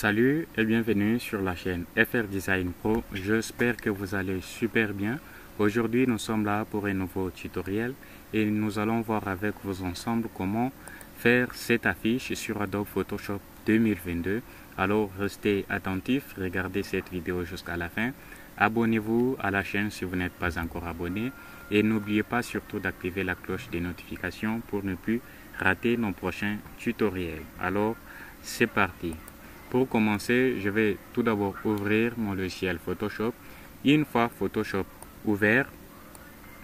Salut et bienvenue sur la chaîne FR Design Pro. J'espère que vous allez super bien. Aujourd'hui, nous sommes là pour un nouveau tutoriel et nous allons voir avec vous ensemble comment faire cette affiche sur Adobe Photoshop 2022. Alors, restez attentifs, regardez cette vidéo jusqu'à la fin. Abonnez-vous à la chaîne si vous n'êtes pas encore abonné et n'oubliez pas surtout d'activer la cloche des notifications pour ne plus rater nos prochains tutoriels. Alors, c'est parti. Pour commencer, je vais tout d'abord ouvrir mon logiciel Photoshop. Une fois Photoshop ouvert,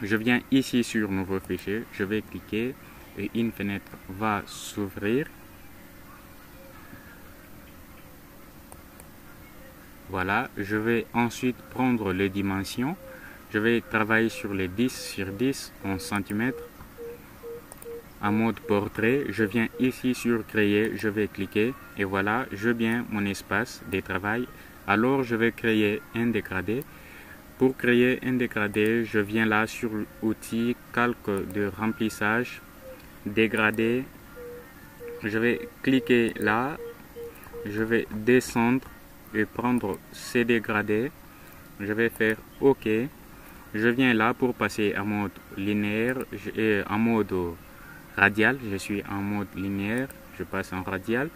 je viens ici sur Nouveau fichier. Je vais cliquer et une fenêtre va s'ouvrir. Voilà, je vais ensuite prendre les dimensions. Je vais travailler sur les 10 sur 10 en centimètres. En mode portrait, je viens ici sur créer, je vais cliquer et voilà, je viens mon espace de travail. Alors je vais créer un dégradé. Pour créer un dégradé, je viens là sur l'outil calque de remplissage, dégradé. Je vais cliquer là, je vais descendre et prendre ces dégradés. Je vais faire OK. Je viens là pour passer en mode linéaire et en mode radial, je suis en mode linéaire, je passe en radial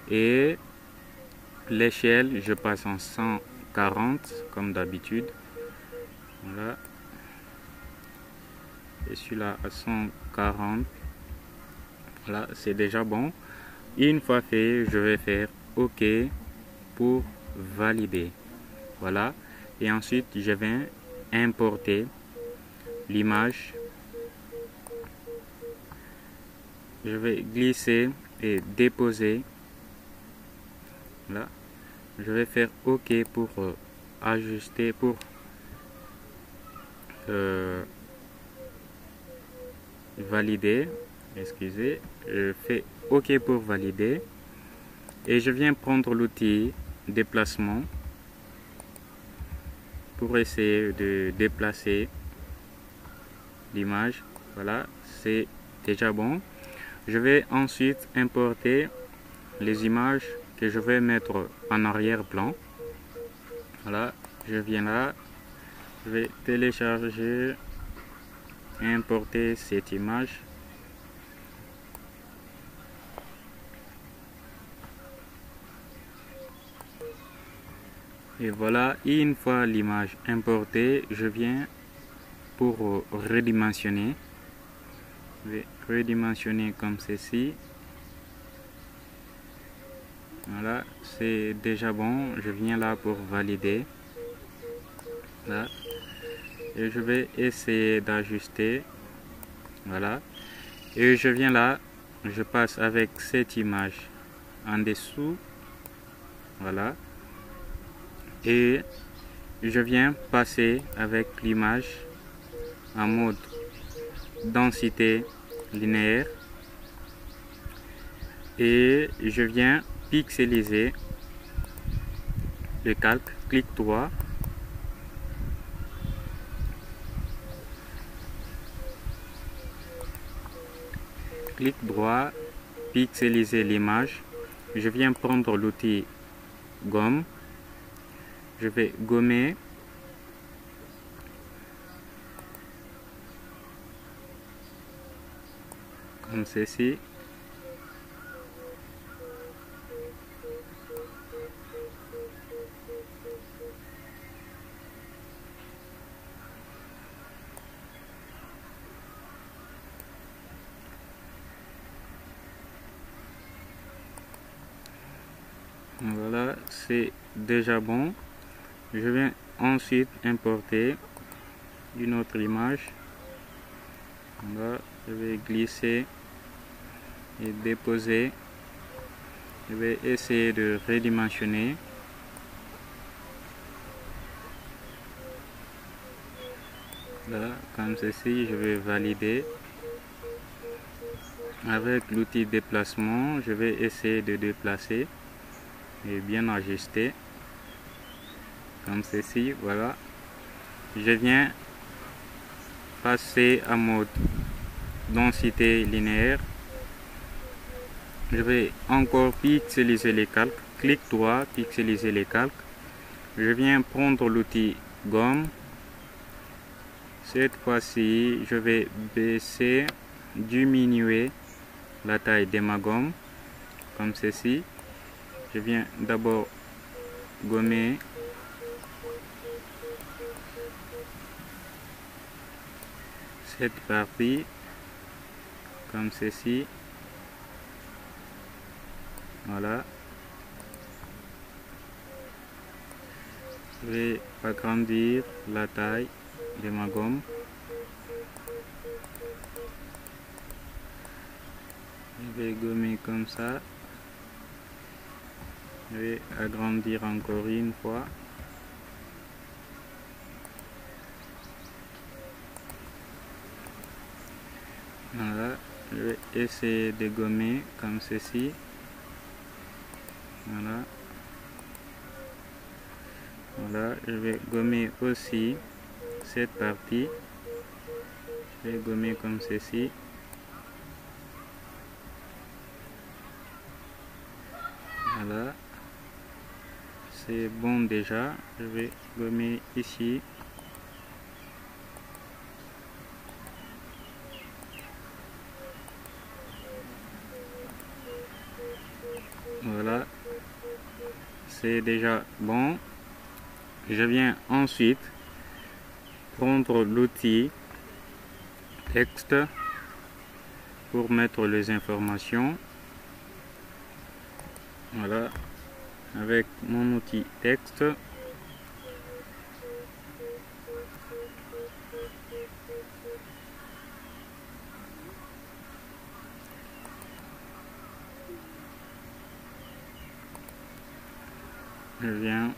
et l'échelle, je passe en 140 comme d'habitude. Voilà, et celui-là à 140. Voilà, c'est déjà bon. Une fois fait, je vais faire OK pour valider. Voilà, et ensuite je viens importer l'image. Je vais glisser et déposer. Là, je vais faire OK pour ajuster, pour valider. Excusez, je fais OK pour valider et je viens prendre l'outil déplacement pour essayer de déplacer l'image. Voilà, c'est déjà bon. Je vais ensuite importer les images que je vais mettre en arrière-plan. Voilà, je viens là, je vais télécharger et importer cette image. Et voilà, une fois l'image importée, je viens pour redimensionner. Je vais redimensionner comme ceci. Voilà, c'est déjà bon. Je viens là pour valider. Là. Et je vais essayer d'ajuster. Voilà. Et je viens là. Je passe avec cette image en dessous. Voilà. Et je viens passer avec l'image en mode densité linéaire et je viens pixeliser le calque, clic droit, pixeliser l'image. Je viens prendre l'outil gomme, je vais gommer. Comme ceci. Voilà, c'est déjà bon. Je viens ensuite importer une autre image. Là, je vais glisser et déposer. Je vais essayer de redimensionner. Là, comme ceci, je vais valider. Avec l'outil déplacement, je vais essayer de déplacer et bien ajuster. Comme ceci, voilà. Je viens passer en mode densité linéaire. Je vais encore pixeliser les calques, clic droit, pixeliser les calques. Je viens prendre l'outil gomme. Cette fois-ci, je vais baisser, diminuer la taille de ma gomme, comme ceci. Je viens d'abord gommer cette partie, comme ceci. Voilà. Je vais agrandir la taille de ma gomme. Je vais gommer comme ça. Je vais agrandir encore une fois. Voilà. Je vais essayer de gommer comme ceci. Voilà. Voilà, je vais gommer aussi cette partie. Je vais gommer comme ceci. Voilà. C'est bon déjà. Je vais gommer ici. Voilà. C'est déjà bon. Je viens ensuite prendre l'outil texte pour mettre les informations. Voilà, avec mon outil texte, je viens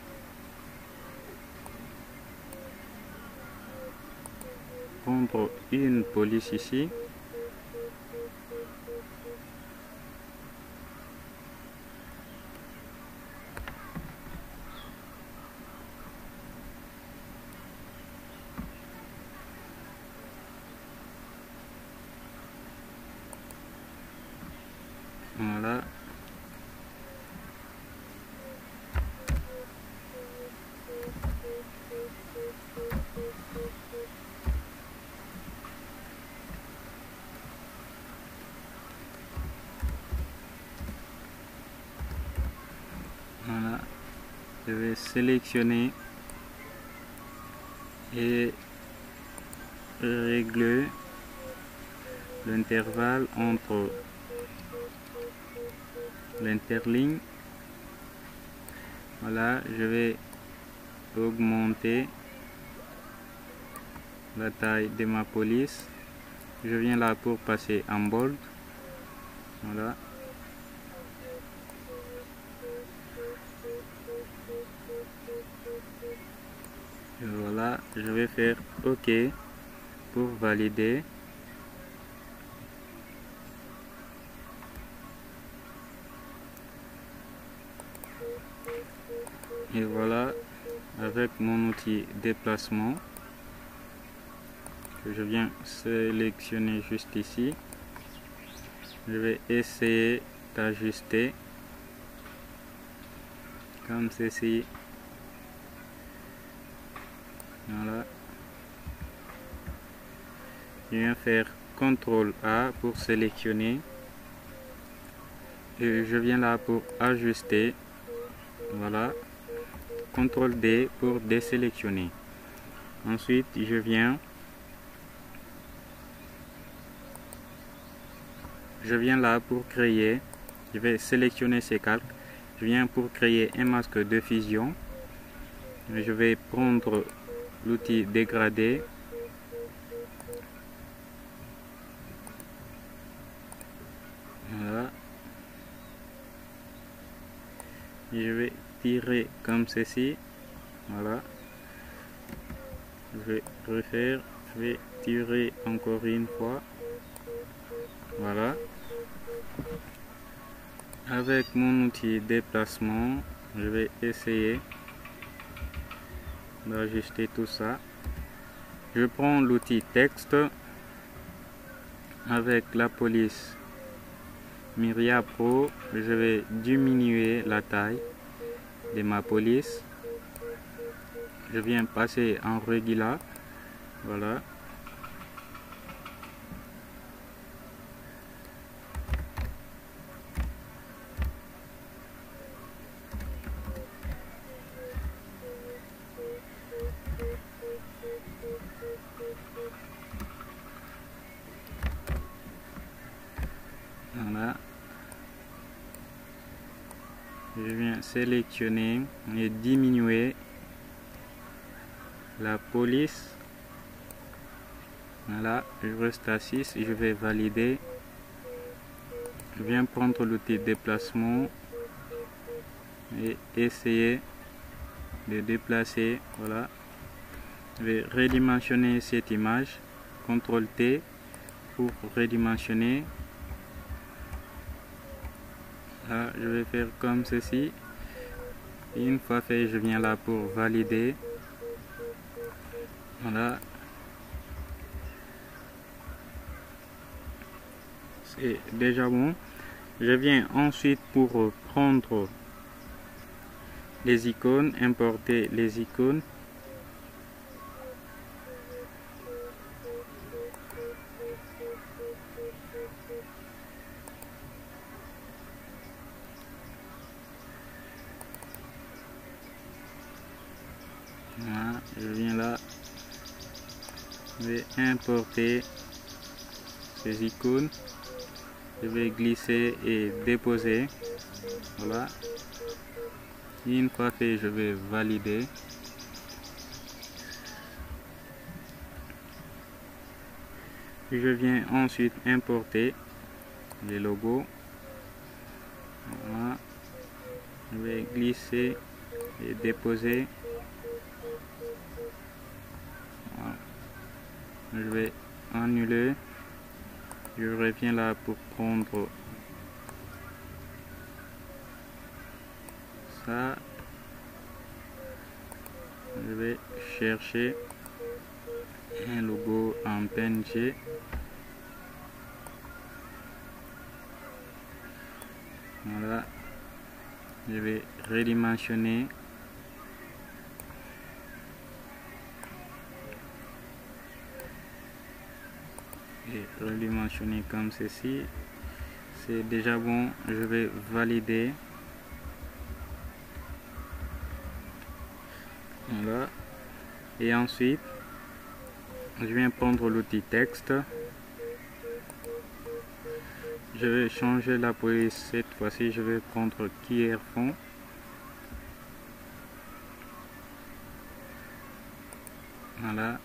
prendre une police ici. Voilà. Voilà. Je vais sélectionner et régler l'intervalle entre l'interligne. Voilà, je vais augmenter la taille de ma police. Je viens là pour passer en bold. Voilà. Et voilà, je vais faire OK pour valider. Et voilà, avec mon outil déplacement, que je viens sélectionner juste ici, je vais essayer d'ajuster comme ceci. Voilà. Je viens faire CTRL A pour sélectionner et je viens là pour ajuster. Voilà. CTRL D pour désélectionner. Ensuite, je viens là pour créer. Je vais sélectionner ces calques. Je viens pour créer un masque de fusion. Je vais prendre l'outil dégradé. Voilà. Je vais tirer comme ceci. Voilà. Je vais refaire. Je vais tirer encore une fois. Voilà. Avec mon outil déplacement, je vais essayer d'ajuster tout ça. Je prends l'outil texte avec la police Myria Pro. Je vais diminuer la taille. de ma police. Je viens passer en Regular. Voilà. Voilà. Je viens sélectionner et diminuer la police. Voilà, je reste à 6 et je vais valider. Je viens prendre l'outil déplacement et essayer de déplacer. Voilà, je vais redimensionner cette image. CTRL T pour redimensionner. Là, je vais faire comme ceci. Et une fois fait, je viens là pour valider. Voilà. C'est déjà bon. Je viens ensuite pour prendre les icônes, importer les icônes. Voilà, je viens là, je vais importer ces icônes, je vais glisser et déposer. Voilà, une fois fait, je vais valider. Je viens ensuite importer les logos. Voilà, je vais glisser et déposer. Voilà. Je vais annuler. Je reviens là pour prendre ça. Je vais chercher un logo en PNG. Voilà, je vais redimensionner. Et redimensionner comme ceci. C'est déjà bon, je vais valider. Voilà, et ensuite je viens prendre l'outil texte. Je vais changer la police. Cette fois-ci, je vais prendre QR fond. Voilà.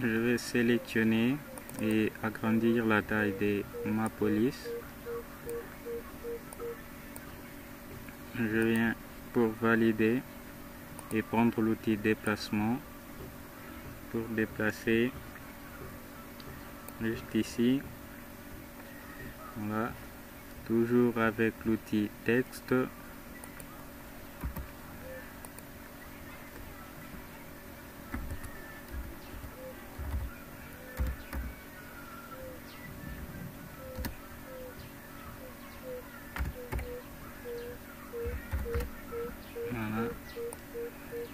Je vais sélectionner et agrandir la taille de ma police. Je viens pour valider et prendre l'outil déplacement pour déplacer juste ici. Voilà, toujours avec l'outil texte. Voilà,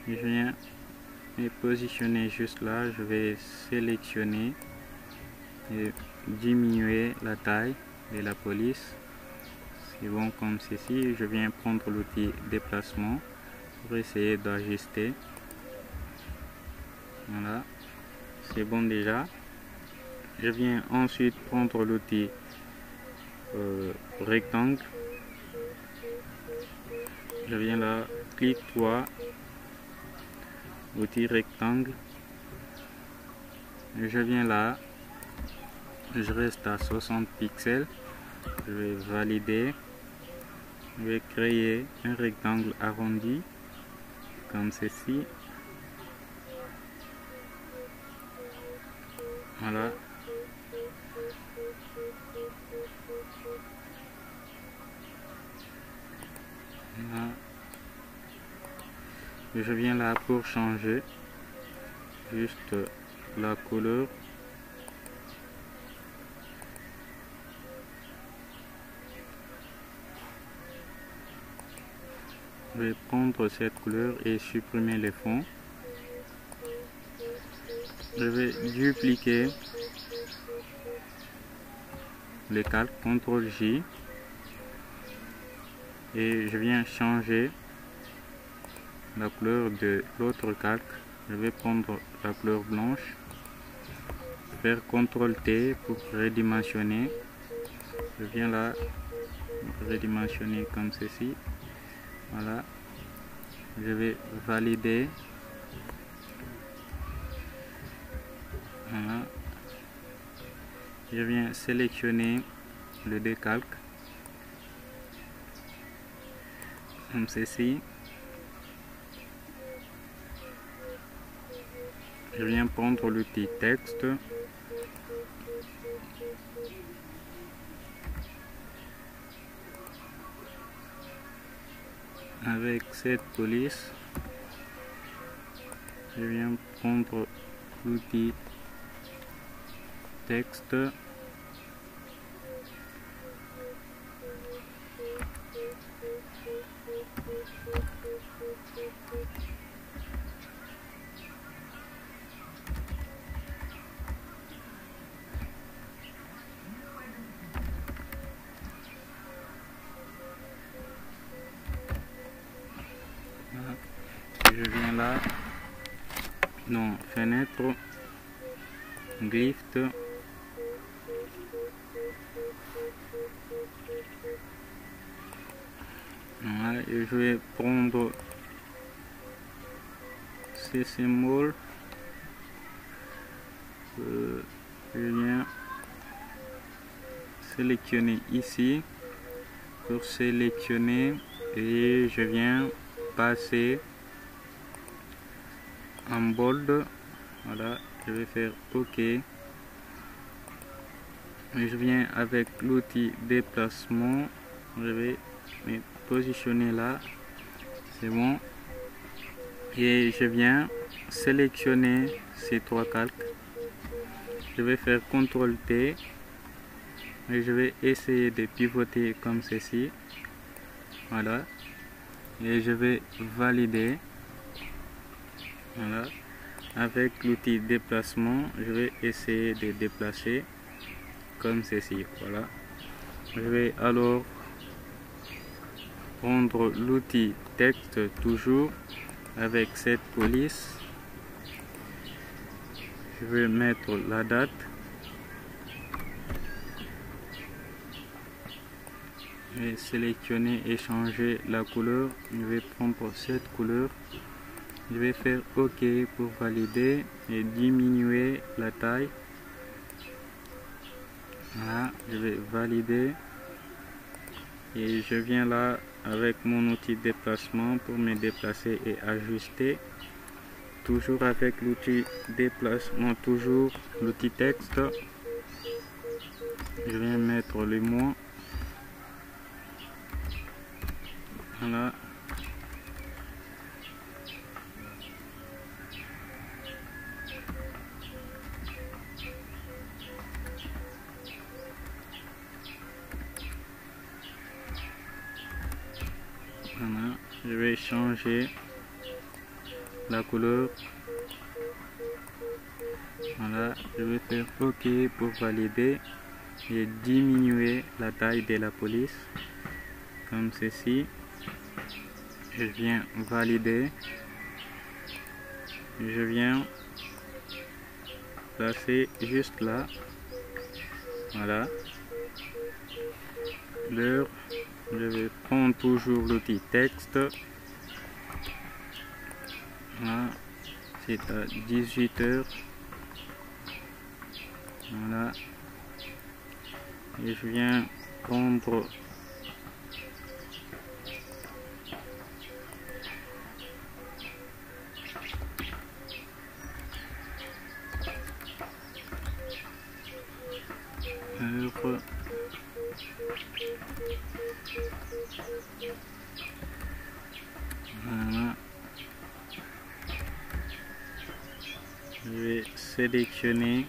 je viens me positionner juste là. Je vais sélectionner et diminuer la taille de la police. C'est bon comme ceci. Je viens prendre l'outil déplacement pour essayer d'ajuster. Voilà, c'est bon déjà. Je viens ensuite prendre l'outil rectangle. Je viens là, clic droit, outil rectangle. Je viens là, je reste à 60 pixels. Je vais valider. Je vais créer un rectangle arrondi comme ceci. Voilà. Voilà. Je viens là pour changer juste la couleur. Je vais prendre cette couleur et supprimer les fonds. Je vais dupliquer les calques, CTRL J, et je viens changer la couleur de l'autre calque. Je vais prendre la couleur blanche, faire CTRL T pour redimensionner. Je viens là redimensionner comme ceci. Voilà, je vais valider. Voilà, je viens sélectionner le décalque comme ceci. Je viens prendre l'outil texte. Avec cette police, je viens prendre l'outil texte. Je viens là dans fenêtre, glyph. Voilà, et je vais prendre ces symboles. Je viens sélectionner ici pour sélectionner et je viens passer en bold. Voilà, je vais faire OK et je viens avec l'outil déplacement. Je vais me positionner là, c'est bon, et je viens sélectionner ces trois calques. Je vais faire CTRL T et je vais essayer de pivoter comme ceci. Voilà, et je vais valider. Voilà, avec l'outil déplacement, je vais essayer de déplacer comme ceci. Voilà, je vais alors prendre l'outil texte toujours avec cette police. Je vais mettre la date. Je vais sélectionner et changer la couleur. Je vais prendre cette couleur. Je vais faire OK pour valider et diminuer la taille. Voilà, je vais valider et je viens là avec mon outil déplacement pour me déplacer et ajuster. Toujours avec l'outil déplacement, toujours l'outil texte. Je viens mettre les mots. Voilà. Voilà, je vais changer la couleur. Voilà, je vais faire OK pour valider et diminuer la taille de la police comme ceci. Je viens valider. Je viens placer juste là. Voilà. L'heure, je vais prendre toujours l'outil texte. Voilà, c'est à 18 h. Voilà, et je viens prendre heure. Voilà, je vais sélectionner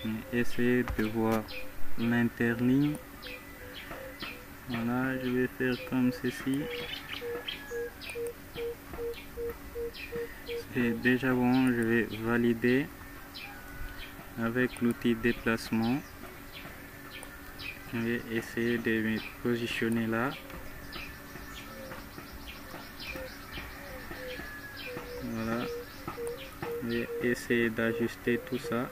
et essayer de voir l'interligne. Voilà, je vais faire comme ceci. est déjà bon. Je vais valider avec l'outil déplacement. Je vais essayer de me positionner là. Voilà. Je vais essayer d'ajuster tout ça.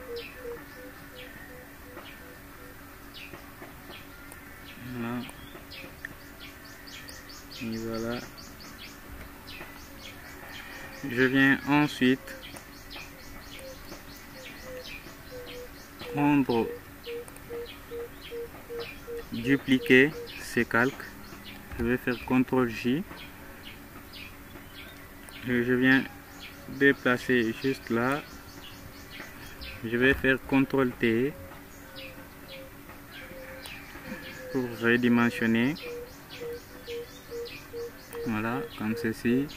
Voilà. Et voilà. Je viens ensuite prendre, dupliquer ces calques. Je vais faire CTRL J. Et je viens déplacer juste là. Je vais faire CTRL T pour redimensionner. Voilà, comme ceci.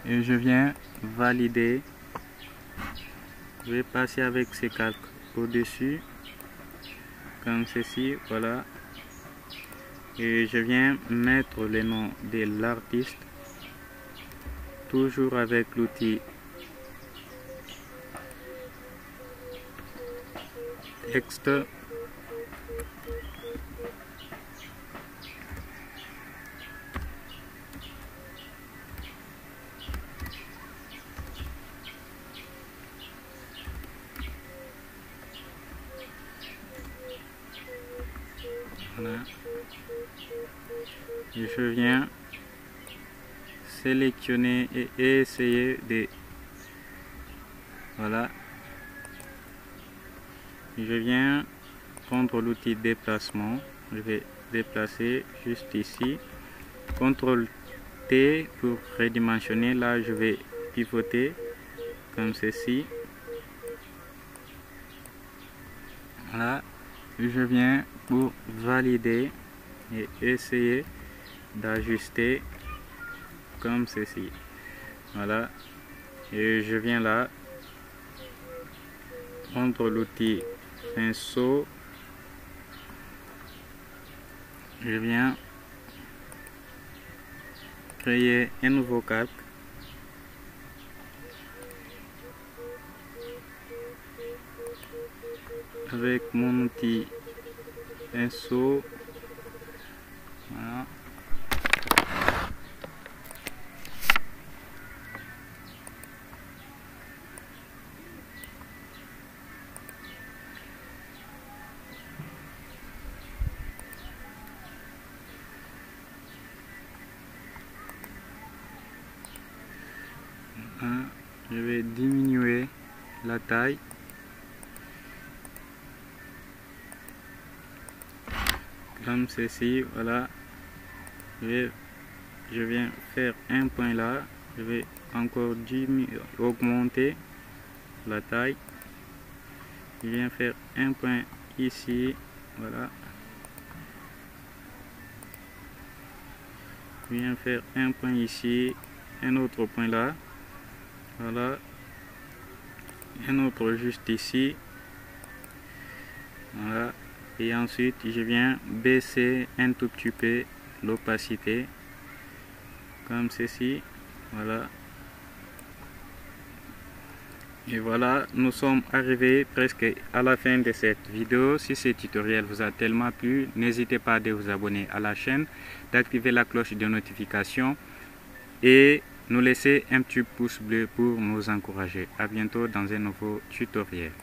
Et je viens valider. Je vais passer avec ces calques au-dessus, comme ceci. Voilà. Et je viens mettre le nom de l'artiste, toujours avec l'outil texte. Voilà. Et je viens sélectionner et essayer de... Voilà. Je viens prendre l'outil déplacement. Je vais déplacer juste ici. CTRL T pour redimensionner. Là, je vais pivoter comme ceci. Voilà. Je viens pour valider et essayer d'ajuster comme ceci. Voilà. Et je viens là prendre l'outil pinceau. Je viens créer un nouveau calque. Avec mon outil pinceau. Voilà. Je vais diminuer la taille. Comme ceci, voilà. Je viens faire un point là. Je vais encore augmenter la taille. Je viens faire un point ici, voilà. Je viens faire un point ici, un autre point là, voilà. Un autre juste ici, voilà. Et ensuite je viens baisser un tout petit peu l'opacité, comme ceci, voilà. Et voilà, nous sommes arrivés presque à la fin de cette vidéo. Si ce tutoriel vous a tellement plu, n'hésitez pas à vous abonner à la chaîne, d'activer la cloche de notification et nous laisser un petit pouce bleu pour nous encourager. À bientôt dans un nouveau tutoriel.